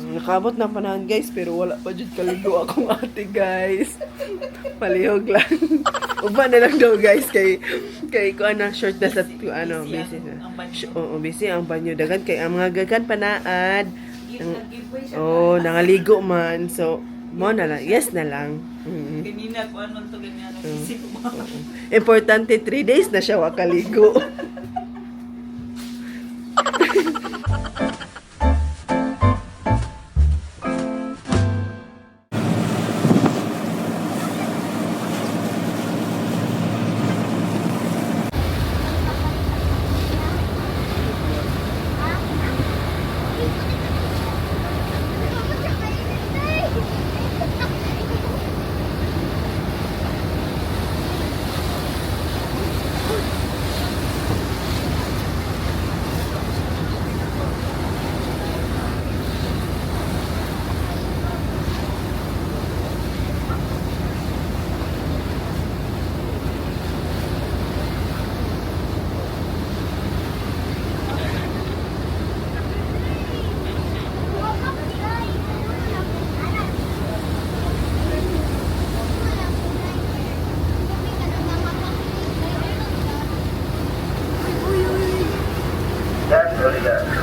Nakabot na panahon guys, pero wala pa dyan kaligo akong ate guys. Palihog lang. Uba na lang daw guys, kay ko short na sa busy na. Oo, busy ang banyo. Dagan kay ang mga gagan panaad. Nangaligo man. So, mo na lang. Yes na lang. Kanina ko anong to ganyan. Importante 3 days na siya wakaligo.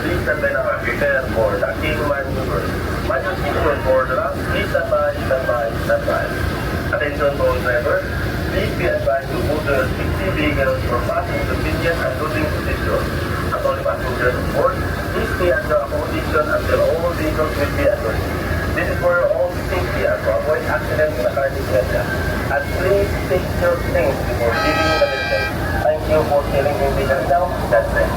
Please stand by now and prepare for the Kingman maneuver. Manual sequence for the last. Please stand by, stand by, stand by. Attention all drivers. Please be advised to move the 60 vehicles from passing to pinion and loading position. At all passengers on board, please stay at the accommodation until all vehicles will be unloaded. This is for your own safety and to avoid accidents in the carting area. And please take your things before leaving the building. Thank you for sailing with me now. That's it.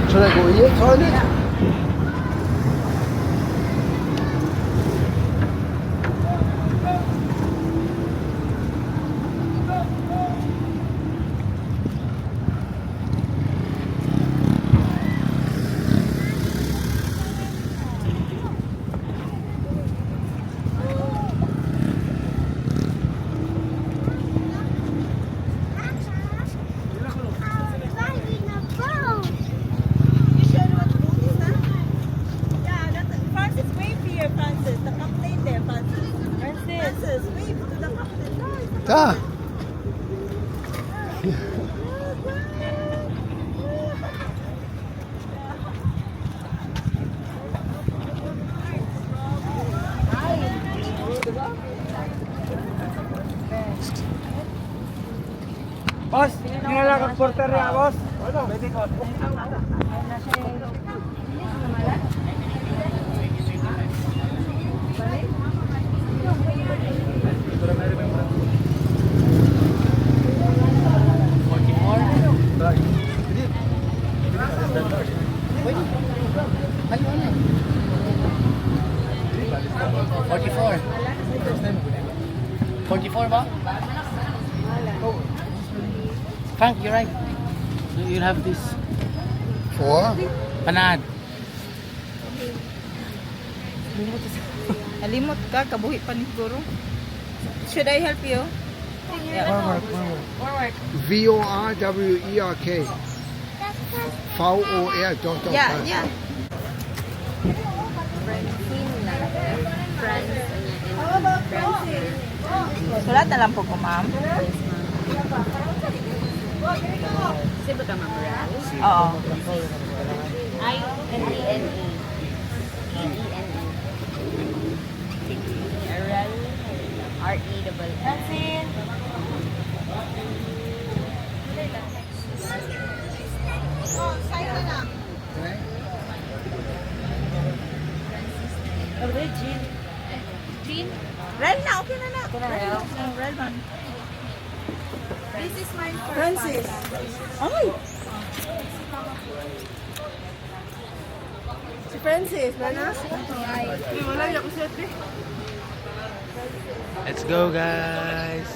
Should I go here, toilet? Da. Boss, tingnan kag porter ya, boss. Pwede ko. Frank, you're right. You'll have this. For? Panad. Nalimot ka, kabuhi pa ni Guru. Should I help you? Forward. VORWERK. VOR. Don't. Yeah. Francine lang. France. Wala na lang po ko, ma'am. Kasi ba ka mamoral? Oo. I-N-E-N-E. E-E-N-E. Referral. R-E-double. That's it. Jean. Jean? Rel na, okay na na. Ito na, Rel. Rel man. This is my Francis. Ay! Si Francis, nanas? Ay, wala niya ko siya, Let's go, guys.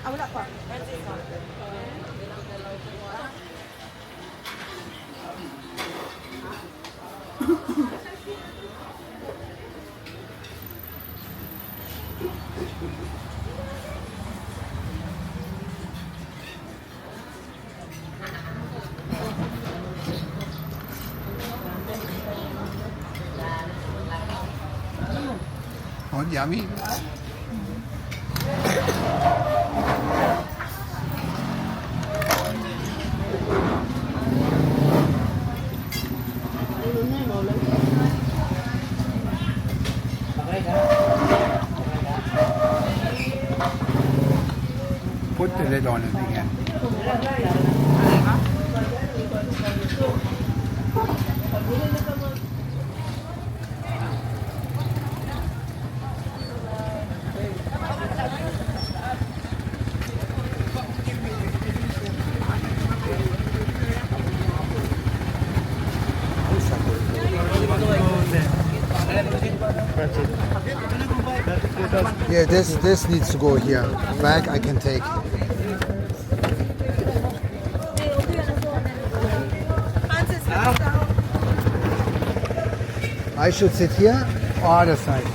Wala pa. Oh, yummy. Put the lid on it again. Yeah, this needs to go here. Back I can take. I should sit here or other side.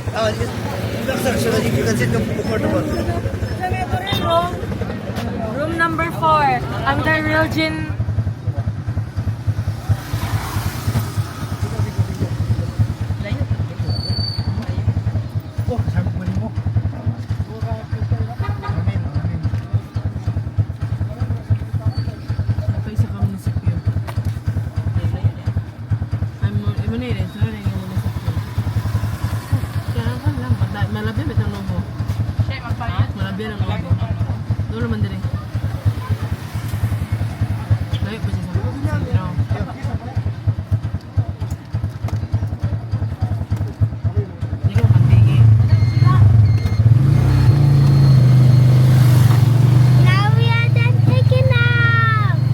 Room number 4. I'm the real Jin.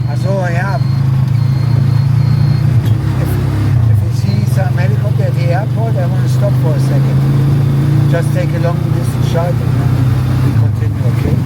That's all I have. If you see some helicopter at the airport, I want to stop for a second. Just take a long distance shot and then we continue, okay?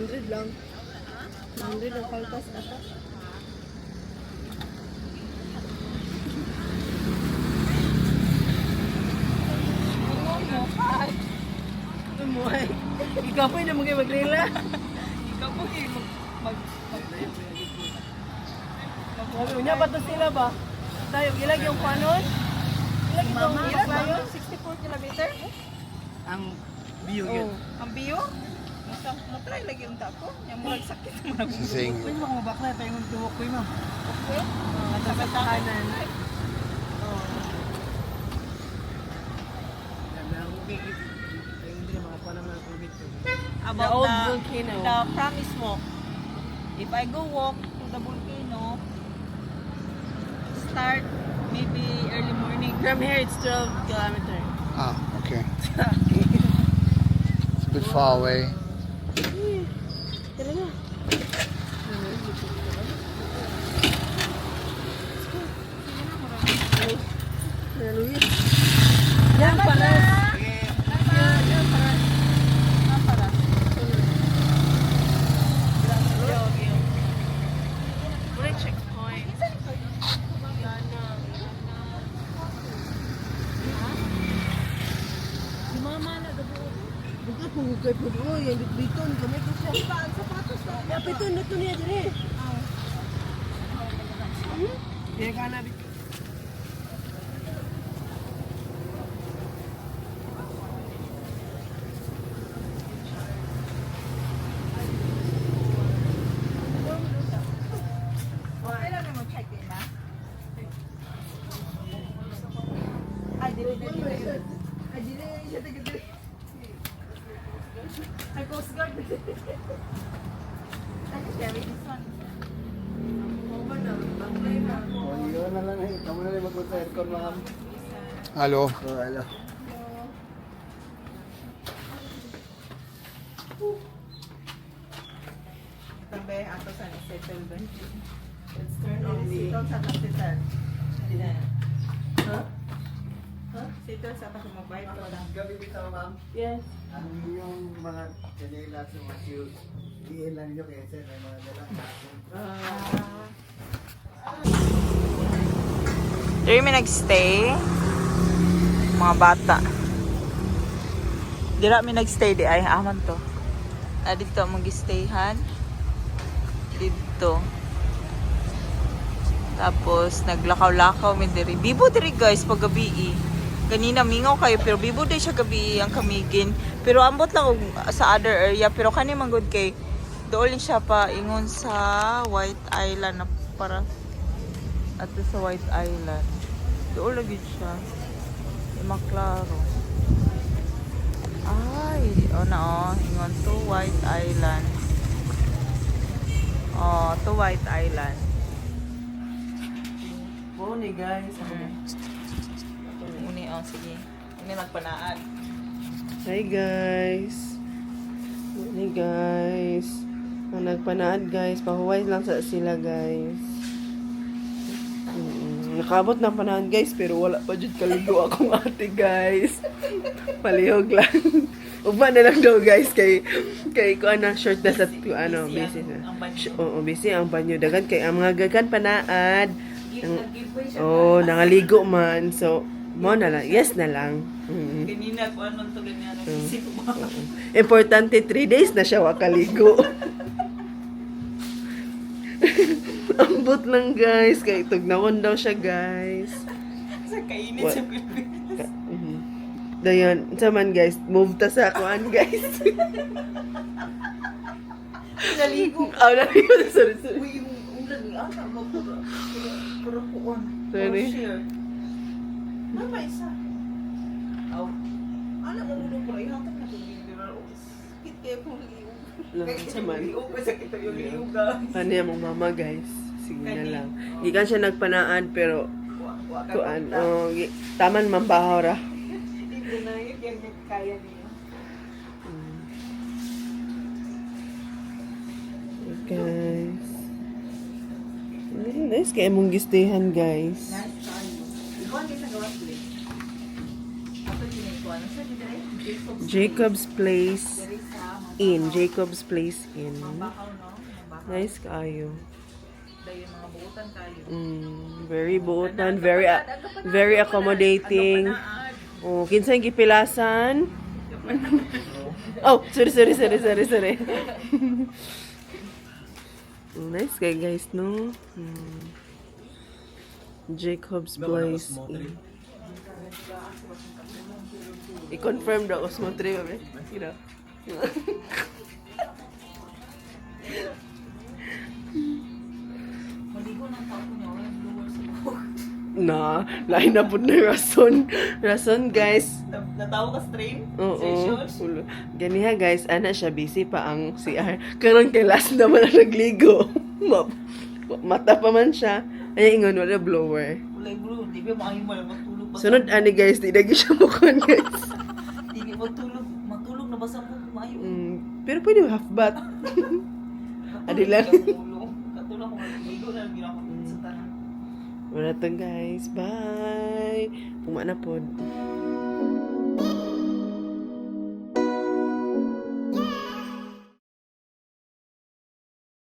100 lang. 100 ang kaltas ata. Umuhay. Ikaw po na mga maglila. Ikaw po Unya pa to sila ba? Tayo, ilag yung panon? Ilag yung Ilan ba panon? yun? 64 kilometer? Ang view yun. Ang biyo? Matry lagi yung tako. Yung murag sakit mo na Sing. Pwede mo kung bakla, tayo yung tuwok ko yun, ma'am. Okay? Sa kanan. Hindi na makakuha naman ang COVID ko. About The old the volcano. The promise walk. If I go walk to the volcano, start maybe early morning. From here, it's 12 kilometers. Ah, okay. It's a bit far away. Talaga. Hallelujah. Yan, paras. Yan, paras. Muna checkpoint. Si mama na gabo. Buka kung hugay po doon, yung biton, kami ko siya. Ang sapatos na. Ya, biton na ito niya dire. Kaya ka na biton. Kailan mo check in na? Ay, dili. Ay, dili, siya taga-dili. Ay, Coast Guard. Ay, carry this one. Yun na lang eh. Kamu na rin magpunta aircon, ma'am. Hello. Oh, hello. Tambe, ato sa settle ba? Let's turn on the... Settle sa settle. Huh? Settle sa mobile ko lang. Gabi bitaw, ma'am. Yes. Ang yung mga kanila sa mga shoes, diin lang nyo kasi may mga dalang natin. There may nagstay. Mga bata. Dira may nagstay di ay aman to. Dito mag-stayhan. Dito. Tapos naglakaw-lakaw mi diri. Bibo diri guys pag gabi. Kanina mingaw kayo pero bibo diri siya gabi ang Camiguin. Pero ambot lang sa other area pero kani man good kay doon siya pa ingon sa White Island na para ato sa White Island. Doon lagi siya. Di maklaro. Ay, ingon to White Island. Oh, to White Island. Morning, guys. Uni, sige. Uni nagpanaan. Hi, guys. Morning, guys. Ang nagpanaad, guys. Pahuway lang sa sila, guys. Nakabot ng panahon, guys, pero wala pa dyan kaligo akong ate, guys. Palihog lang. Uba na lang daw, guys, kay ko short na sa busy na. Oo, busy ang banyo. Dagan kay ang mga gagan panaad. Nangaligo man. So, mo na lang. Yes na lang. Kanina ko anong to ganyan. Isip mo. Importante, 3 days na siya wakaligo. Ambot lang, guys. Kaya tugnawon daw siya, guys. Sa kainit sa Pilipinas. Dayon, saman, guys. Move ta sa kuan, guys. Naligo. Naligo. Sorry. Uy, yung ulan ni ata mo puro kuon. Sorry. Share. Mama isa. Aw. Ano mo ulo ko ay hatak na kung sakit kaya kung liog. Saman. Liog pa sakit yung liog guys. Ano yung mama, guys? Sige na lang. Gikan siya nagpanaan, pero kuan. Taman mambahaw ra. Hindi na yun kaya niya. Guys. Nice kaya mong gistehan, guys. Ikaw ang isa gawas ulit. Ako yung ikaw. Jacob's Place Inn. Jacob's Place Inn. Nice kayo. Very buotan, very accommodating. Oh, kinsa yung gipilasan? Oh, sorry. Nice kay guys, no? Jacob's Place Inn. I-confirm daw Osmo 3 ba? You know. Lain na po na yung rason guys. Natawa ka stream? Oo. Ganiha guys, ana siya busy pa ang CR. Karon kay last naman na nagligo. Mata pa man siya. Ay ingon wala blower. Ulay bro, di ba maayo mo matulog ba? Sunod ani guys, di lagi siya mukon guys. Di ba matulog na basa ko maayo. Pero pwede half bath. Adi lang. Katulog ko ligo na ginawa ko sa tanan. Wala to guys. Bye. Puma na pod.